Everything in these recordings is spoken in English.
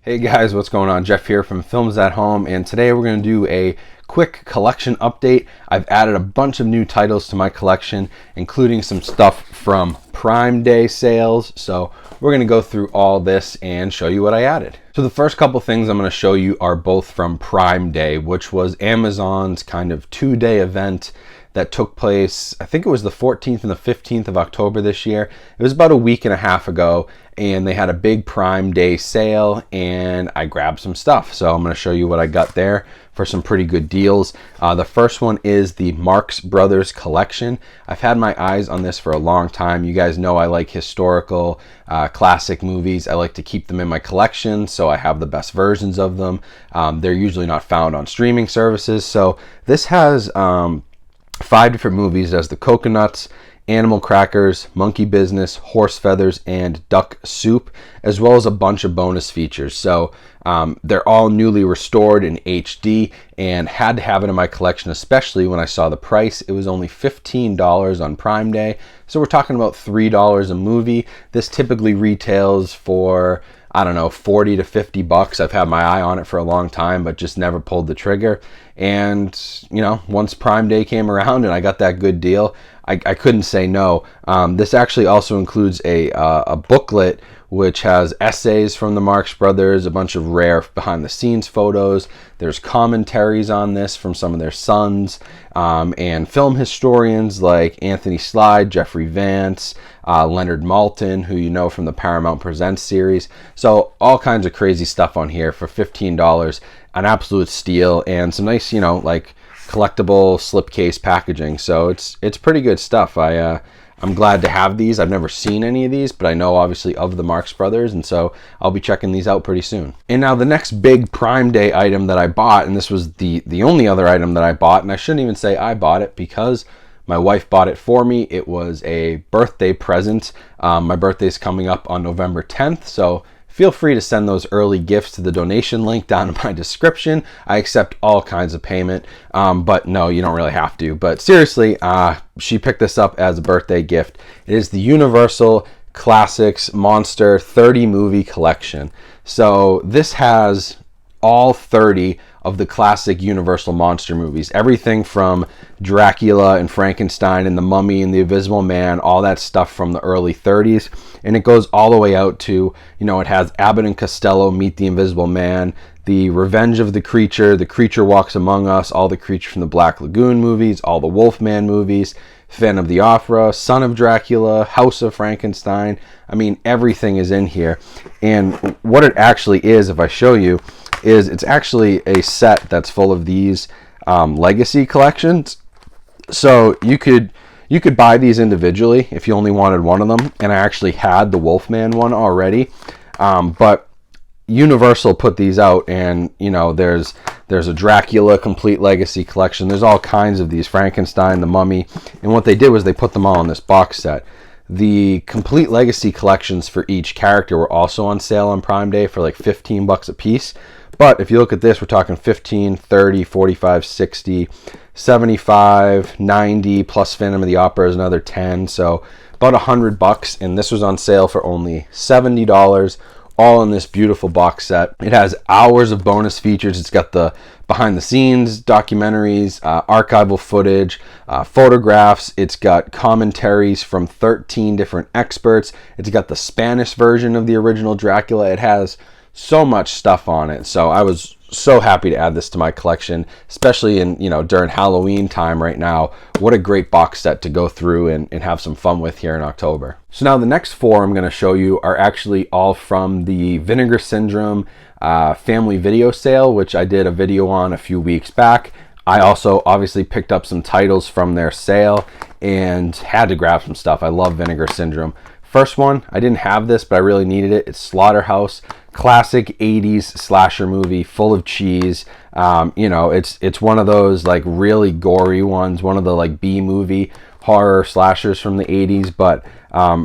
Hey guys, what's going on? Jeff here from Films at Home, and today we're going to do a quick collection update. I've added a bunch of new titles to my collection, including some stuff from Prime Day sales. So we're going to go through all this and show you what I added. So the first couple things I'm going to show you are both from Prime Day, which was Amazon's kind of two-day event that took place, I think it was the 14th and the 15th of October this year. It was about a week and a half ago, and they had a big Prime Day sale, and I grabbed some stuff. So I'm going to show you what I got there for some pretty good deals. The first one is the Marx Brothers collection. I've had my eyes on this for a long time. You guys know I like historical, classic movies. I like to keep them in my collection, so I have the best versions of them. They're usually not found on streaming services. So this has 5 different movies. It has the Coconuts, Animal Crackers, Monkey Business, Horse Feathers, and Duck Soup, as well as a bunch of bonus features. So they're all newly restored in HD, and had to have it in my collection, especially when I saw the price. It was only $15 on Prime Day, so we're talking about $3 a movie. This typically retails for, I don't know, 40 to 50 bucks. I've had my eye on it for a long time, but just never pulled the trigger. And, you know, once Prime Day came around and I got that good deal, I couldn't say no. This actually also includes a booklet which has essays from the Marx Brothers, a bunch of rare behind-the-scenes photos. There's commentaries on this from some of their sons, and film historians like Anthony Slide, Jeffrey Vance, Leonard Maltin, who you know from the Paramount Presents series. So all kinds of crazy stuff on here for $15. An absolute steal, and some nice, you know, like collectible slipcase packaging. So it's pretty good stuff. I'm glad to have these. I've never seen any of these, but I know obviously of the Marx Brothers, and so I'll be checking these out pretty soon. And now the next big Prime Day item that I bought, and this was the only other item that I bought, and I shouldn't even say I bought it because my wife bought it for me. It was a birthday present. My birthday's coming up on November 10th, so feel free to send those early gifts to the donation link down in my description. I accept all kinds of payment, but no, you don't really have to. But seriously, she picked this up as a birthday gift. It is the Universal Classics Monster 30 movie collection. So this has all 30 of the classic Universal monster movies. Everything from Dracula and Frankenstein and The Mummy and The Invisible Man, all that stuff from the early 30s. And it goes all the way out to, you know, it has Abbott and Costello Meet the Invisible Man, The Revenge of the Creature Walks Among Us, all the Creature from the Black Lagoon movies, all the Wolfman movies, Phantom of the Opera, Son of Dracula, House of Frankenstein. I mean, everything is in here. And what it actually is, if I show you, is it's actually a set that's full of these legacy collections. So you could buy these individually if you only wanted one of them, and I actually had the Wolfman one already, but Universal put these out, and you know, there's a Dracula complete legacy collection. There's all kinds of these, Frankenstein, the Mummy, and what they did was they put them all in this box set. The complete legacy collections for each character were also on sale on Prime Day for like 15 bucks a piece. But if you look at this, we're talking 15, 30, 45, 60, 75, 90, plus Phantom of the Opera is another 10. So about 100 bucks. And this was on sale for only $70, all in this beautiful box set. It has hours of bonus features. It's got the behind the scenes documentaries, archival footage, photographs. It's got commentaries from 13 different experts. It's got the Spanish version of the original Dracula. It has so much stuff on it. So I was so happy to add this to my collection, especially in, you know, during Halloween time right now. What a great box set to go through and have some fun with here in October. So now the next 4 I'm going to show you are actually all from the Vinegar Syndrome family video sale, which I did a video on a few weeks back. I also obviously picked up some titles from their sale and had to grab some stuff. I love Vinegar Syndrome. First one, I didn't have this, but I really needed it. It's Slaughterhouse, classic 80s slasher movie, full of cheese. You know, it's one of those like really gory ones, one of the like B-movie horror slashers from the 80s, but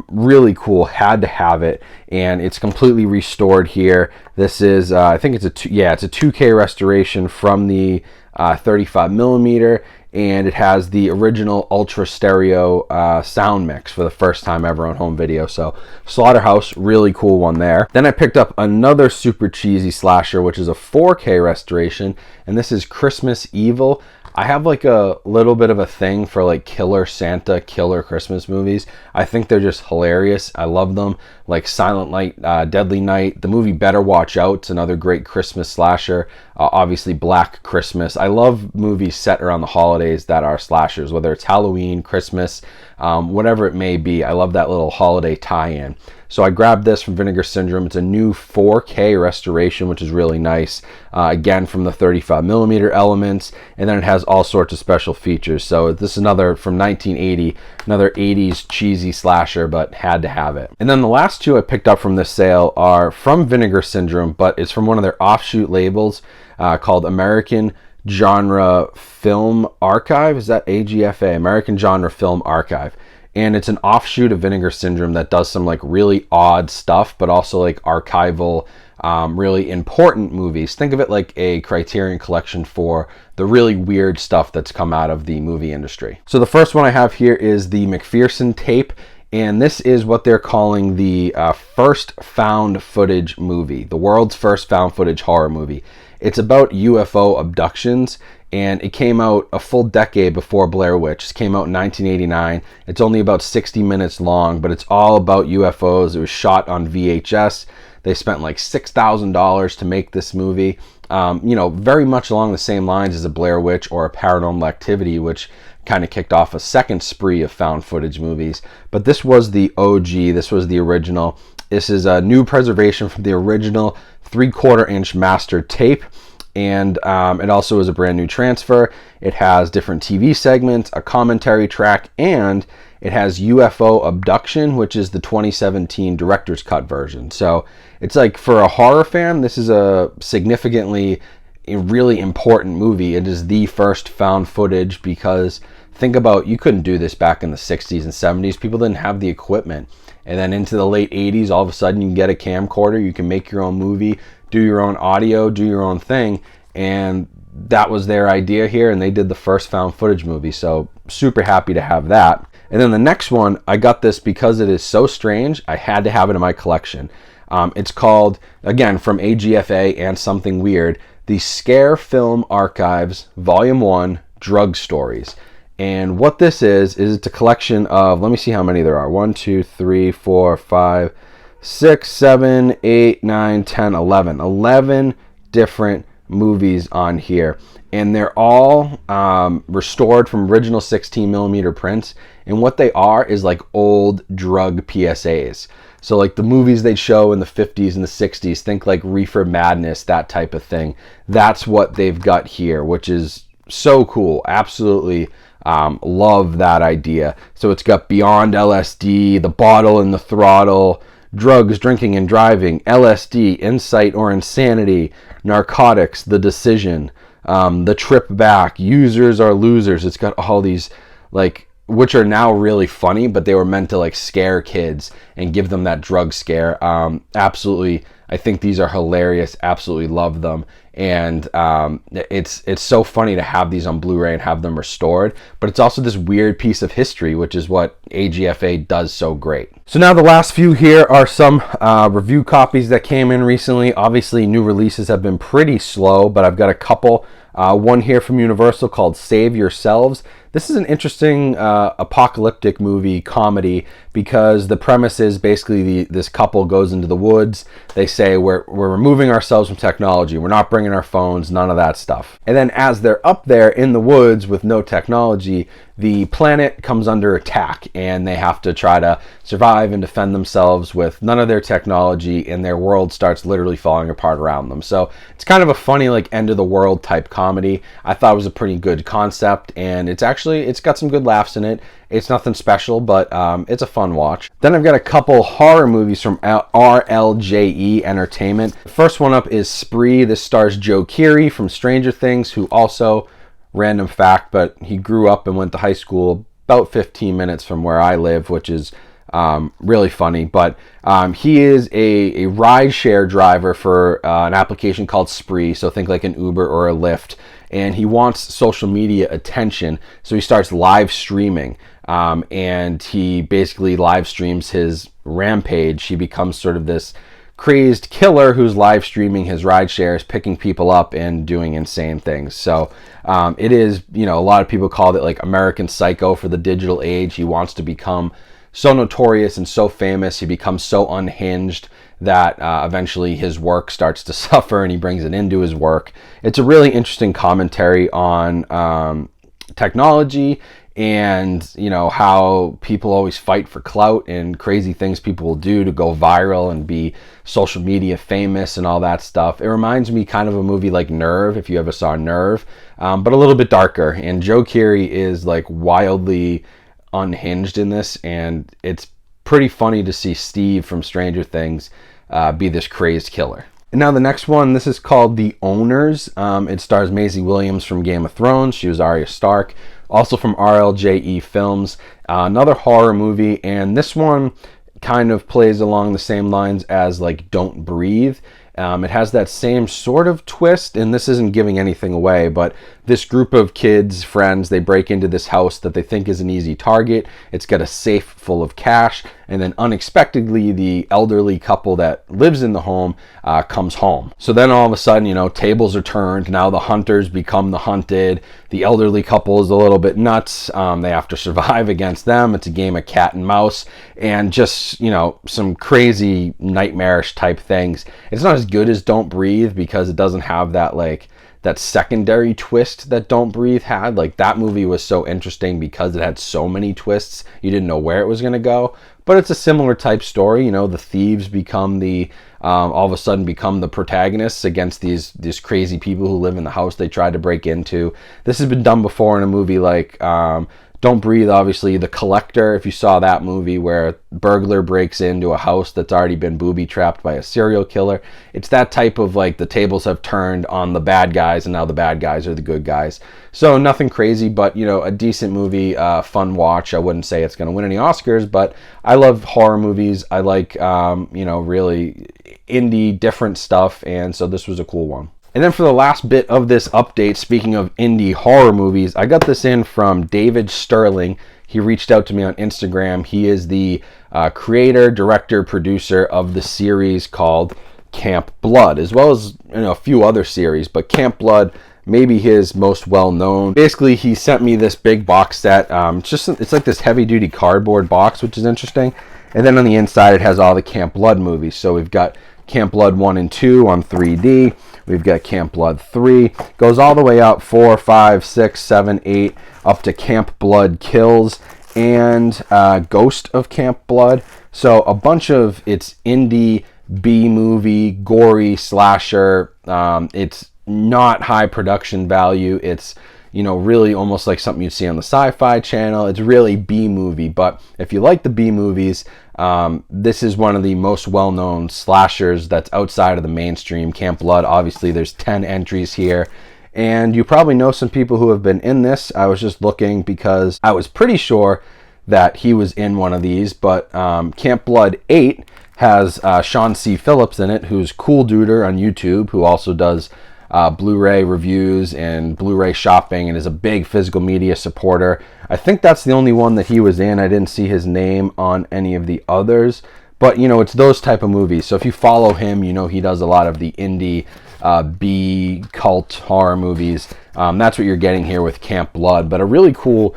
really cool. Had to have it, and it's completely restored here. This is, I think it's a 2K restoration from the 35 millimeter. and it has the original ultra stereo sound mix for the first time ever on home video. So Slaughterhouse, really cool one there. Then I picked up another super cheesy slasher, which is a 4K restoration, and this is Christmas Evil. I have like a little bit of a thing for like killer Santa, killer Christmas movies. I think they're just hilarious. I love them. Like Silent Night, Deadly Night. The movie Better Watch Out. It's another great Christmas slasher. Obviously Black Christmas. I love movies set around the holidays that are slashers, whether it's Halloween, Christmas, whatever it may be. I love that little holiday tie-in. So I grabbed this from Vinegar Syndrome. It's a new 4K restoration, which is really nice. Again, from the 35mm elements, and then it has all sorts of special features. So this is another from 1980, another 80s cheesy slasher, but had to have it. And then the last two I picked up from this sale are from Vinegar Syndrome, but it's from one of their offshoot labels called American Genre Film Archive. Is that AGFA? American Genre Film Archive. And it's an offshoot of Vinegar Syndrome that does some like really odd stuff, but also like archival, really important movies. Think of it like a Criterion collection for the really weird stuff that's come out of the movie industry. So the first one I have here is the McPherson tape, and this is what they're calling the first found footage movie, the world's first found footage horror movie. It's about UFO abductions, and it came out a full decade before Blair Witch. It came out in 1989. It's only about 60 minutes long, but it's all about UFOs. It was shot on VHS. They spent like $6,000 to make this movie. You know, very much along the same lines as a Blair Witch or a Paranormal Activity, which kind of kicked off a second spree of found footage movies. But this was the OG. This was the original. This is a new preservation from the original 3/4-inch master tape. And it also is a brand new transfer. It has different TV segments, a commentary track, and it has UFO Abduction, which is the 2017 director's cut version. So it's like, for a horror fan, this is a significantly really important movie. It is the first found footage, because think about, you couldn't do this back in the 60s and 70s. People didn't have the equipment. And then into the late 80s, all of a sudden you can get a camcorder, you can make your own movie, do your own audio, do your own thing, and that was their idea here, and they did the first found footage movie, so super happy to have that. And then the next one, I got this because it is so strange, I had to have it in my collection. It's called, again, from AGFA and Something Weird, the Scare Film Archives Volume 1 Drug Stories. And what this is it's a collection of, let me see how many there are, 1, 2, 3, 4, 5, 6, 7, 8, 9, 10, 11 different movies on here, and they're all restored from original 16mm prints, and what they are is like old drug PSAs. So like the movies they'd show in the 50s and the 60s, think like Reefer Madness, that type of thing. That's what they've got here, which is so cool. Absolutely love that idea. So it's got Beyond LSD, The Bottle and the Throttle, Drugs, Drinking and Driving, LSD, Insight or Insanity, Narcotics, The Decision, The Trip Back, Users Are Losers. It's got all these, like, which are now really funny, but they were meant to like scare kids and give them that drug scare. Absolutely, I think these are hilarious. Absolutely love them. And it's so funny to have these on Blu-ray and have them restored, but it's also this weird piece of history, which is what AGFA does so great. So now the last few here are some review copies that came in recently. Obviously new releases have been pretty slow, but I've got a couple. One here from Universal called Save Yourselves. This is an interesting apocalyptic movie comedy, because the premise is basically this couple goes into the woods. They say, we're removing ourselves from technology. We're not bringing our phones, none of that stuff. And then as they're up there in the woods with no technology, the planet comes under attack, and they have to try to survive and defend themselves with none of their technology, and their world starts literally falling apart around them. So it's kind of a funny, like, end of the world type comedy. I thought it was a pretty good concept, and it's got some good laughs in it. It's nothing special, but it's a fun watch. Then I've got a couple horror movies from RLJE Entertainment. The first one up is Spree. This stars Joe Keery from Stranger Things, who also, random fact, but he grew up and went to high school about 15 minutes from where I live, which is really funny. But he is a ride share driver for an application called Spree, so think like an Uber or a Lyft. and he wants social media attention, so he starts live streaming. And he basically live streams his rampage. He becomes sort of this crazed killer who's live streaming his ride shares, picking people up and doing insane things. So it is, a lot of people call it like American Psycho for the digital age. He wants to become so notorious and so famous. He becomes so unhinged that eventually his work starts to suffer, and he brings it into his work. It's a really interesting commentary on technology, and how people always fight for clout and crazy things people will do to go viral and be social media famous and all that stuff. It reminds me kind of a movie like Nerve, if you ever saw Nerve, but a little bit darker. And Joe Keery is like wildly unhinged in this, and it's pretty funny to see Steve from Stranger Things be this crazed killer. And now the next one, this is called The Owners. It stars Maisie Williams from Game of Thrones. She was Arya Stark, also from RLJE Films. Another horror movie, and this one kind of plays along the same lines as like Don't Breathe. It has that same sort of twist, and this isn't giving anything away, but this group of kids, friends, they break into this house that they think is an easy target. It's got a safe full of cash, and then unexpectedly, the elderly couple that lives in the home comes home. So then all of a sudden, tables are turned. Now the hunters become the hunted. The elderly couple is a little bit nuts. They have to survive against them. It's a game of cat and mouse, and just, some crazy nightmarish type things. It's not as good as Don't Breathe because it doesn't have that secondary twist that Don't Breathe had. Like, that movie was so interesting because it had so many twists. You didn't know where it was going to go. But it's a similar type story. The thieves become all of a sudden become the protagonists against these crazy people who live in the house they tried to break into. This has been done before in a movie like Don't Breathe, obviously. The Collector, if you saw that movie where a burglar breaks into a house that's already been booby-trapped by a serial killer. It's that type of, like, the tables have turned on the bad guys, and now the bad guys are the good guys. So nothing crazy, but, a decent movie, fun watch. I wouldn't say it's going to win any Oscars, but I love horror movies. I like, really indie, different stuff, and so this was a cool one. And then for the last bit of this update, speaking of indie horror movies, I got this in from David Sterling. He reached out to me on Instagram. He is the creator, director, producer of the series called Camp Blood, as well as a few other series, but Camp Blood, maybe his most well-known. Basically, he sent me this big box set. It's like this heavy-duty cardboard box, which is interesting. And then on the inside, it has all the Camp Blood movies. So we've got Camp Blood 1 and 2 on 3D. We've got Camp Blood 3. Goes all the way up 4, 5, 6, 7, 8, up to Camp Blood Kills and Ghost of Camp Blood. So a bunch of it's indie B-movie, gory slasher. It's not high production value. It's really almost like something you'd see on the Sci-Fi Channel. It's really B-movie, but if you like the B-movies, this is one of the most well-known slashers that's outside of the mainstream. Camp Blood, obviously, there's 10 entries here, and you probably know some people who have been in this. I was just looking because I was pretty sure that he was in one of these, but Camp Blood 8 has Sean C. Phillips in it, who's Cool Duder on YouTube, who also does Blu-ray reviews and Blu-ray shopping and is a big physical media supporter. I think that's the only one that he was in. I didn't see his name on any of the others, but it's those type of movies. So if you follow him, he does a lot of the indie B cult horror movies. That's what you're getting here with Camp Blood, but a really cool,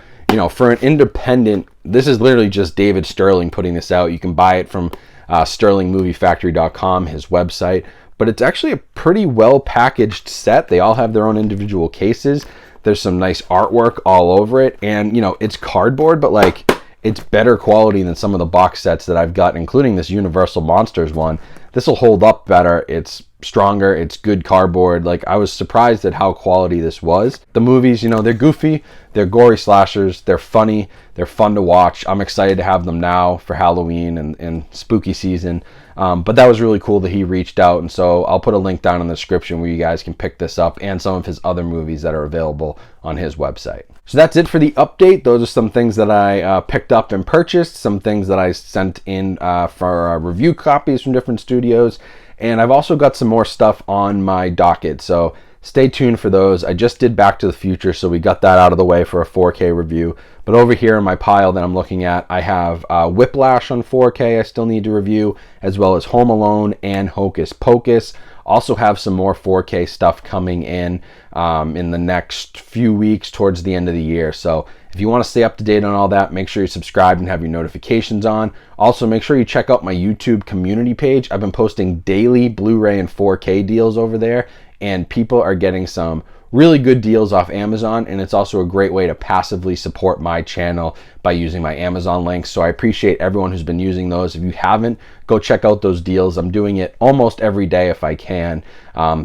for an independent, this is literally just David Sterling putting this out. You can buy it from sterlingmoviefactory.com, his website. But it's actually a pretty well packaged set. They all have their own individual cases. There's some nice artwork all over it. And, it's cardboard, but it's better quality than some of the box sets that I've got, including this Universal Monsters one. This will hold up better. It's stronger. It's good cardboard. I was surprised at how quality this was. The movies, they're goofy. They're gory slashers. They're funny. They're fun to watch. I'm excited to have them now for Halloween and spooky season. But that was really cool that he reached out, and so I'll put a link down in the description where you guys can pick this up and some of his other movies that are available on his website. So that's it for the update. Those are some things that I picked up and purchased, some things that I sent in for review copies from different studios, and I've also got some more stuff on my docket. So stay tuned for those. I just did Back to the Future, so we got that out of the way for a 4K review. But over here in my pile that I'm looking at, I have Whiplash on 4K I still need to review, as well as Home Alone and Hocus Pocus. Also have some more 4K stuff coming in the next few weeks towards the end of the year. So if you want to stay up to date on all that, make sure you subscribe and have your notifications on. Also, make sure you check out my YouTube community page. I've been posting daily Blu-ray and 4K deals over there, and people are getting some really good deals off Amazon, and it's also a great way to passively support my channel by using my Amazon links. So I appreciate everyone who's been using those. If you haven't, go check out those deals. I'm doing it almost every day if I can.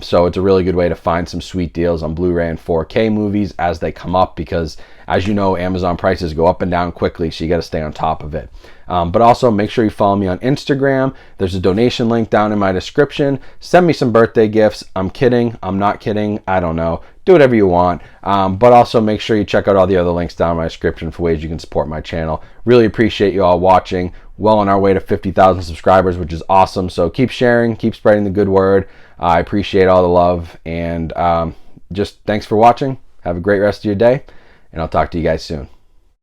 So it's a really good way to find some sweet deals on Blu-ray and 4K movies as they come up, because as you know, Amazon prices go up and down quickly, so you got to stay on top of it. But also make sure you follow me on Instagram. There's a donation link down in my description. Send me some birthday gifts. I'm kidding. I'm not kidding. I don't know. Do whatever you want. But also make sure you check out all the other links down in my description for ways you can support my channel. Really appreciate you all watching. Well on our way to 50,000 subscribers, which is awesome. So keep sharing, keep spreading the good word. I appreciate all the love, and just thanks for watching. Have a great rest of your day, and I'll talk to you guys soon.